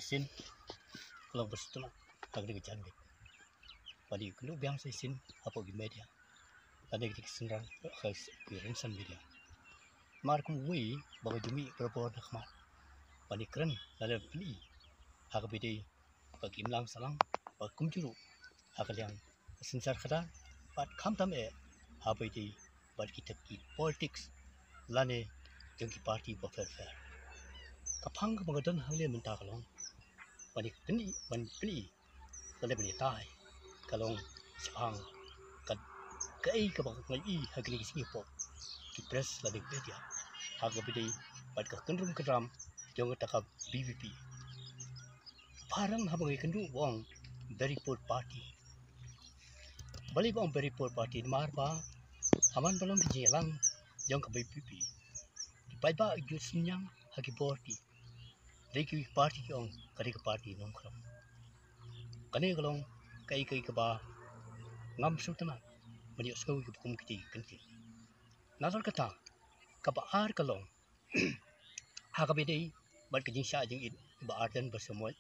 sin kalau bersetulah agak kejan gitu. Padi kenu biang sin apa di media. Tadi kita senang khas kirimsan media. Mar kumui bagai jumi berapa dah kemar. Padi keren lalu beli. Agak beda bagi imlang salang bagi kumjuru. Agak yang sensar kada bad kam tam apa itu bad kita ki politics lane jengki parti fair. Kapang kemagadan hangnya minta kalong. Padi beli lalu beli tai kalong sepang kad kai kabang ngai hagli Singapore ki press lalu media. Agak beda bad kendrum kedram jong takab BVP. Parang habang ikandu wong very poor party. Balik wong very poor party mar ba aman belum dijelang jong ke BVP. Dipai ba ju sinyang hagi party. Reki party jong kari ke party nong kram. Kane kalong kai ke ba ngam sultana mani uskau ke bukum kiti kanti. Nazar kata ka ba ar kalong haga bedai bad ke jing sha jing it ba ardan bersemuat.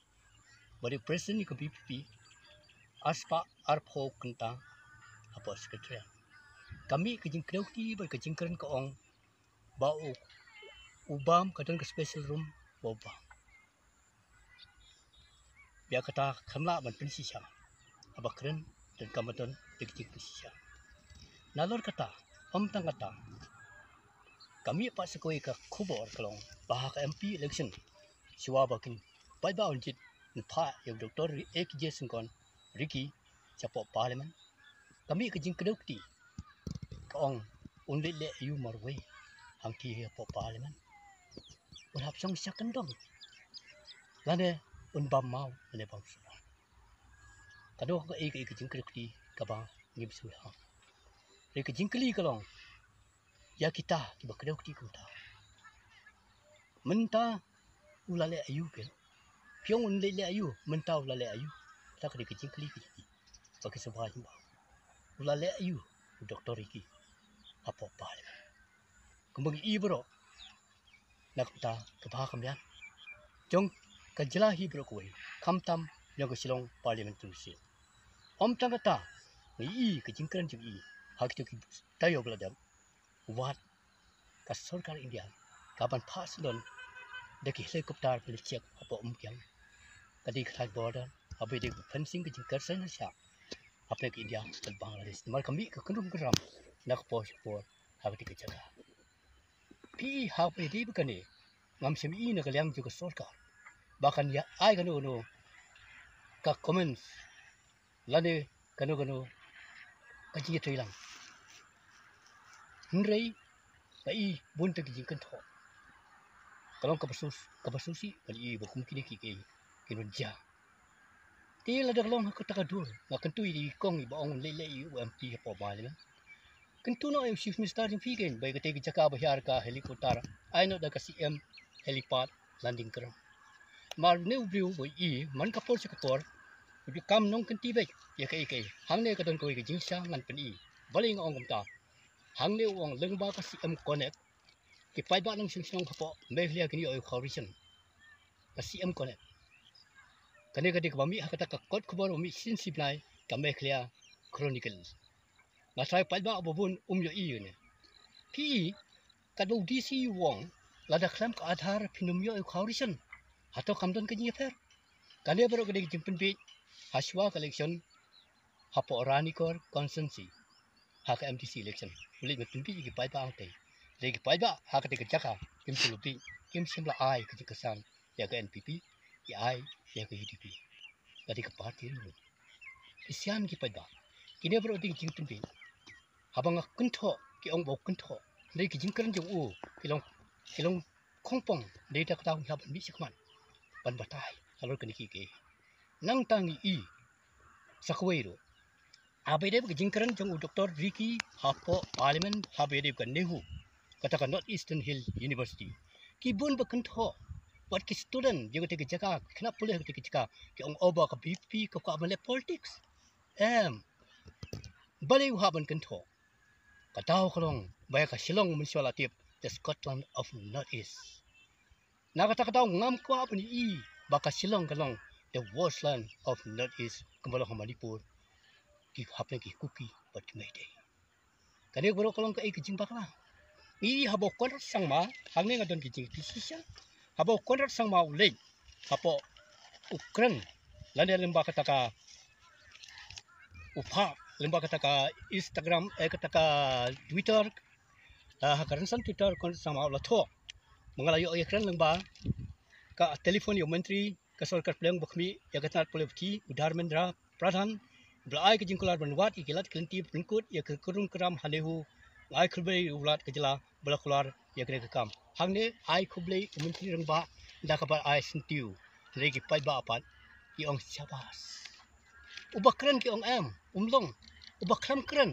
Bari presiden ke BPP aspa arpo kenta apa sekretariat. Kami kejing kreuti ber kejing keren ke ong bau ubam kadang ke special room boba. Biar kata kamla ban pensisha. Aba keren dan kamaton kejing pensisha. Nalor kata tang kata kami pak sekoi ke kubor kelong bahak MP election siwa bakin bai ba unjit pa yang Dr. AKJ Sengkon Ricky capok parlimen kami kejing kedukti kaong unlit le you marwe hangki he po parlimen urap song sakendong lane unbam mau le bang suwa kado ka kejing kedukti kaba ngim suha le kejing keli kalong ya kita kiba kedukti kunta menta ulale ayu ke piong unlit le ayu menta ulale ayu tak di kejing keli pakai sebuah jumpa. Ulale ayu Dr. Ricky apa parlimen. Kembang ibro nak ta kebah kambian. Jong kajelahi bro kuai kamtam yang kesilong parlimen tusi. Om tangata ni kejingkran jegi hak tu tayo beladam. Wat ka sarkar India kapan paslon deki helikopter pelicek apa kyang. Kadi khat border apa dia fencing kejingkar sana siap. Apa ke India dan Bangladesh. Mal kami ke kendung geram nak pos hak di kejaga. Pi hak di bukan ni ngam semi nak liang juga sarkar. Bahkan ya ai kanu ka comments lane kanu kaji trilang. Nrei pai bun te kijing kan tho. Kalau kapasusi bali bukum kini kinunja. Tila dah long aku takadur, nak kentui di kong iba orang lele UMP apa balik. Kentu nak chief minister yang figen, baik ketika jaka bahar ka helikopter, I know dah kasi helipad landing kerang. Mar ne ubriu boi man kapor sekapor, ubi kam nong kenti baik, ya kai, hang ne kadang koi ke jingsha ngan pen baling ong kumta, hang ne uang lengba kasi connect, ke pai ba nang sing kapo, mehlia kini oi khawrisan, kasi connect. Kane kadi kami hakata kakot kubar umi sinsip nai kami clear chronicle. Nasai palba abubun yo ne. Pi kadu DC wong lada klam ka adhar pinum yo khawrisan atau kamdon kenyi fer. Kane baru kadi jimpen bi haswa collection hapo ranikor consensi hak MTC election. Beli betul bi ki palba angte. Lagi palba hakata kejaka kim suluti kim simla ai kejikesan ya ke NPP ya ai ya ke UDP. Tadi ke parti ni. Isian ki pada. Kini baru ding jing tumbi. Habang ak kentho ki ong bok kentho. Dei ki jing keren jong kilong kongpong dei tak tahu haban bi sikman. Ban batai halor kini ki. Nang tangi sakwai ro. Abai dei ki jing keren jong Dr. Ricky hapo parlimen habai dei kan nehu. Katakan North Eastern Hill University. Ki bun bekentho. Buat ki student juga tiga jaga kenapa boleh tiga jaga ki ong oba ka BP ka ka politics balik haban kentho katau kalong bayar ka Shillong municipality the Scotland of North East na kata ngam ko apa ni baka Shillong kalong the worst land of Northeast kembali Manipur ki hapne ki kuki pat Mayday. Kani bro kalong ka ikijing bakla. I habo konrat sang ma hangne ngadon kijing kisisya. Habo konrat sang ma ulay. Hapo Ukran lande lemba kataka upha lemba kataka Instagram kataka Twitter hakaransan Twitter kon sang ma ulatho. Mengalayo Ukran lemba ka telefon yo menteri ka sarkar pleng bakmi ya katnat polivki Dharmendra Pradhan belai ke jingkular benwat ikilat kelenti pengkut ya ke kurung keram halehu ai khulbei ulat kejela belakular ya kene ke kam hangne ai khulbei menteri rengba da kabar ai sentiu lagi pai ba apat ki ong syabas ubakran ki ong am umlong ubakram kran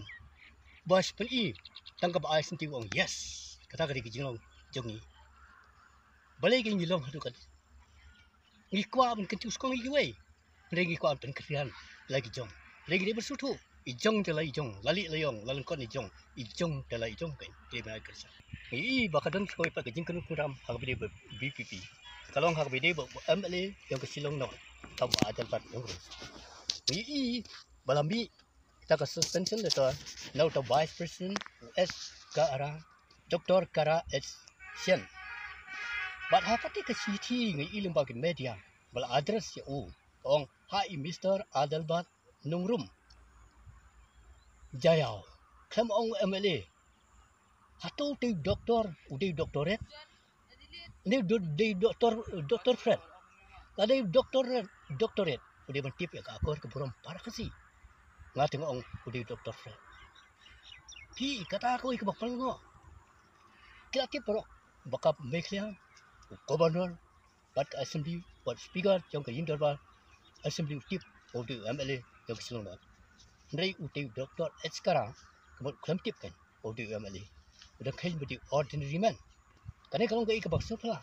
bas peni tangkap ai sentiu ong yes kata kali ke jinglong jongi balai ke nyilong hadu kan ngikwa ben kentu skong ikiwei lagi kwa ben krian lagi jong lagi dia bersutu ijong tela ijong lali layong lalengkon ijong tela ijong kan dia mai kerja i bakadon koi pa kejing kenu kuram hak bide BPP kalong hak bide MLA yang ke Shillong non tau ba ajal pat ngro i balambi kita ke suspension letter now to vice president US Kara Dr. Kara S Sian but hakati ke city ngi lembaga media bal address ya ong hai Mr. Adalbat Nungrum Jayau kem ong MLA atau di doktor udah doktoret ini di doktor Fred ada doktoret udah mentip ya akor ke buram para kasi ngateng ong udah doktor Fred ki kata aku ikut bakal ngo kira pro bakap mekliang gubernur bat assembly bat speaker yang ke Indonesia assembly tip udah MLA yang Shillong non Nrai utai doktor sekarang kemudian klaim tip kan udah MLA udah kain budi ordinary man karena kalau nggak ikut bakso lah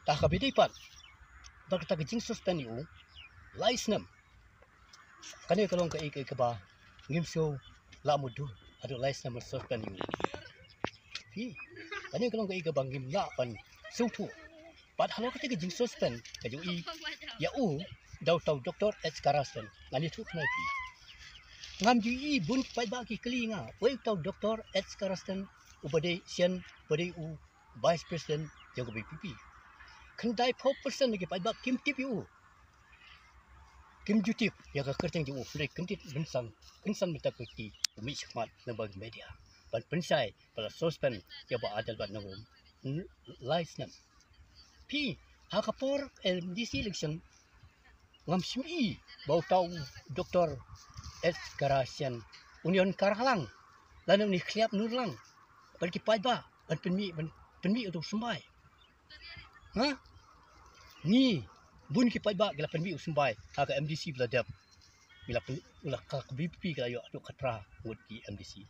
tak kabidi pat tak tak jing suspend you license karena kalau nggak ikut bah ngimso lamudu ada license suspend you karena kalau nggak ikut bang ngim la pan sutu pat halau ketika jing suspend kajui ya daw doktor sekarang ngani tu kenapa ngam ji bun pai ba ki klinga wei tau doktor sekarang ubade sian bade vice president jago BPP kendai 4% lagi pai ba kim tip kim jutip ya ka kerteng ju free kentit bensan mita kuti umi khmat lembaga media ban pensai pada suspend ya ba adal ban ngum license pi hakapor MDC election ngam simi bau tau doktor Karasian Union Karalang lalu ni kliap nurlang pergi pai ba ban penmi untuk sembai ni bun ki pai ba gila penmi sembai aga MDC beladap bila ulah ka BPP kala yo aduk katra ngut di MDC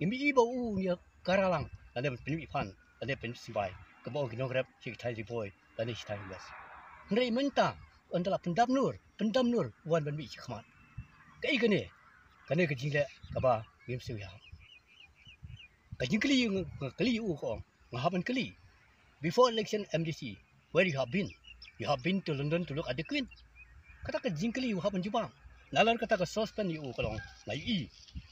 imi bau ni Karalang lalu penmi pan lalu penmi sembai kebau ginong rap cik thai boy lalu thai bas ndai menta antara pendam nur wan penmi khmat kai kene kene ke jingle kaba game su ya ka jingli kali ko ngahaban kali before election MDC where you have been to London to look at the Queen kata ka jingli you haban juba nalar kata ka suspend you kalong ngai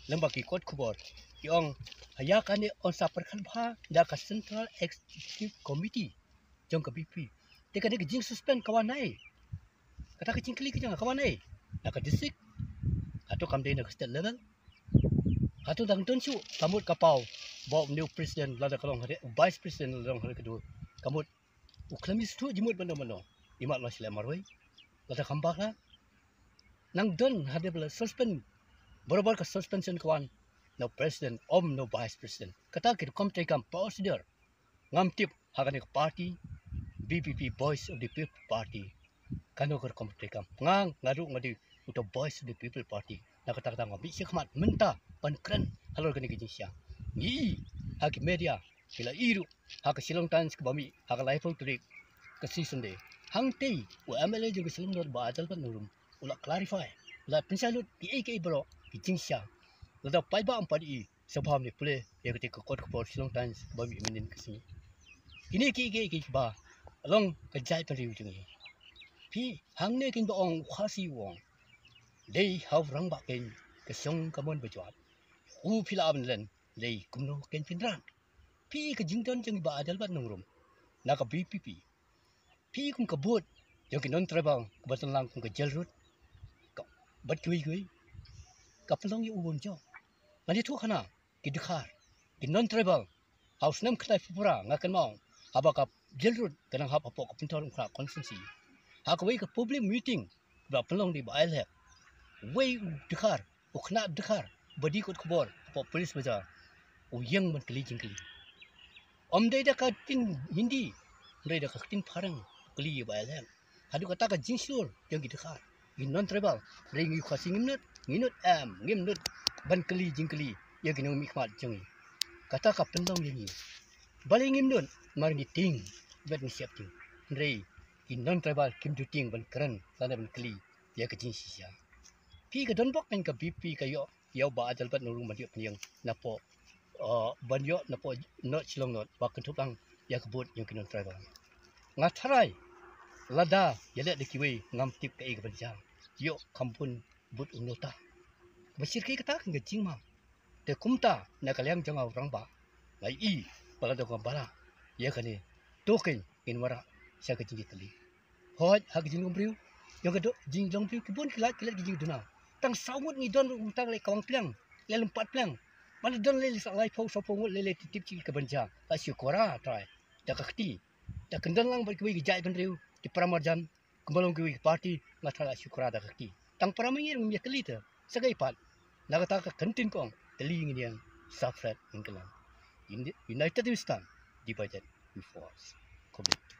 lembaki kot kubor yong hayakane on saparkan bha da ka Central Executive Committee jong ka BP teka de jing suspend kawanai kata ka jingli ke jang kawanai na ka district atau kamdai nak state level atau dang tensu kamut kapau bawa new president lada kalong hari vice president lada hari kedua kamut uklamis tu jimut benda imat lah sila marwai lada kambak lah nang don hade bela suspend borobar ka suspension kawan no president no vice president kata kit komte kam procedure ngam tip hagane party BPP Boys of the People Party kano ker komte kam ngang ngadu untuk Boys of the People Party nak kata ngam bi khmat menta pan kran halor kene kijing sia ni hak media bila iru hak Shillong Times ke bami hak live tulik ke season day hang tei wa MLA juga Shillong dot ba ajal pan nurum ulah clarify la pensalut ki bro kijing sia la pai ba ampa di sabam ni play ya ketika kot ke Shillong Times bami menin ke sini ini ki ba along kejai pan riu jengi Pi hang ne kin baong khasi wong. Dei hav rang ba ken ke song kamon bejwat. U pila ablen dei kumno ken pinran. Pi ke jingdon jeng ba adal bat nungrum. Naka BPP. Pi kum kabut yang ke non tribal kebetulan lang kum ke jalrut. Bat kui ka pelong yu ubon jo. Mani tu khana ki dikhar ki non tribal house nam khlai fupura ngakan mau haba ka jalrut kanang hab apok ka pintor khra consensi. Ha ka wei ka public meeting ba pelong di ba ai wei dikhar u khna dikhar badi kot khobor po police bajar u yang man kli jingkli. Om dei da ka tin hindi dei da ka tin pharang kli ba ai hadu kata ka jingsur yang dikhar in non tribal ring yu khasing minut ngimnut ban kli jingkli ya gino mikmat jeng kata ka pendong yang ni bali ngimnut mar ni ting bet ni siap ting rei in non tribal kim du ting ban kran sana ban kli ya ka jing sia pi ka don bok pen ka BP ka yo ba adal bat nuru ma diop yang napo ban yo napo not silong not ba kan thupang ya ka bot yang non tribal ngatharai lada yale de kiwe ngam tip ka ban jang yo kampun but unota basir kai kata kan jing ma te kumta na kalyang jang orang ba lai i pala do bala ya kane token in wara sa ka jing tali hoj hak jing umbriu yo ka do jing jong priu kibon kilat jing duna tang sawut ni don tang le kawang plang le lempat plang mana don le sa lai phau so phau le tip ci ka banja ka syukura trai da ka khti da kendang lang ba kiwi jai ban riu di pramarjan kembalong kiwi party ngathala syukura da khti tang pramangir mi kali ta sagai pat nagata ka kantin kong teling yang safrat ingkelan United States divided before COVID.